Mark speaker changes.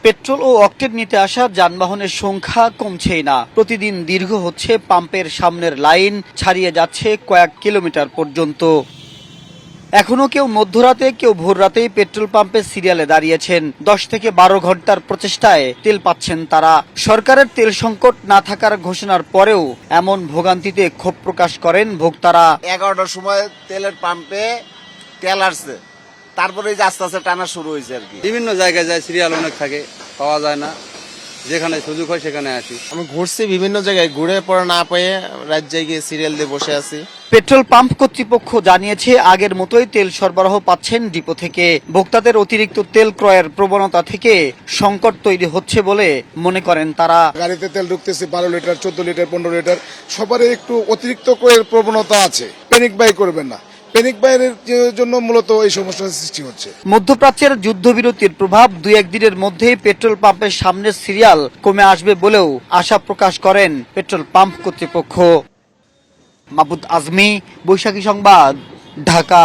Speaker 1: Petrol ও octane নিতে আসা যানবাহনের সংখ্যা কমছেই না। প্রতিদিন দীর্ঘ হচ্ছে পাম্পের সামনের লাইন, ছাড়িয়ে যাচ্ছে কয়েক কিলোমিটার পর্যন্ত। এখনো কেউ মধ্যরাতে, কেউ ভোররাতেই পেট্রোল পাম্পে সিরিয়ালে দাঁড়িয়েছেন। 10 থেকে 12 ঘন্টার প্রচেষ্টায় তেল পাচ্ছেন তারা। সরকারের তেল সংকট না থাকার ঘোষণার পরেও এমন ভোগান্তিতে ক্ষোভ প্রকাশ করেন ভোক্তারা।
Speaker 2: 11টার সময় তেলের পাম্পে তেল আসছে, তারপরে যে আস্তে আস্তে টানা শুরু হয়েছে আর কি।
Speaker 3: বিভিন্ন জায়গায় যায়, সিরিয়াল অনেক থাকে, পাওয়া যায় না। যেখানে সুযোগ হয় সেখানে আসি।
Speaker 4: আমি ঘুরছি বিভিন্ন জায়গায়, ঘুরে পরে না পেয়ে রাজ্যে গিয়ে সিরিয়াল দিয়ে বসে আছি।
Speaker 1: পেট্রোল পাম্প কর্তৃপক্ষ জানিয়েছে আগের মতোই তেল সরবরাহ পাচ্ছেন ডিপো থেকে। ভোক্তাদের অতিরিক্ত তেল ক্রয়ের প্রবণতা থেকে সংকট তৈরি হচ্ছে বলে মনে করেন তারা।
Speaker 5: গাড়িতে তেল ঢুকতেছে 12 লিটার, 14 লিটার, 15 লিটার, সবারই একটু অতিরিক্ত ক্রয়ের প্রবণতা আছে। প্যানিক বাই করবেন না, প্যানিক বাইয়ের জন্য মূলত এই সমস্যার সৃষ্টি হচ্ছে।
Speaker 1: মধ্যপ্রাচ্যের যুদ্ধবিরতির প্রভাব 2-1 দিনের মধ্যেই পেট্রোল পাম্পের সামনের সিরিয়াল কমে আসবে বলেও আশা প্রকাশ করেন পেট্রোল পাম্প কর্তৃপক্ষ। মাহবুব আজমি, বৈশাখী সংবাদ, ঢাকা।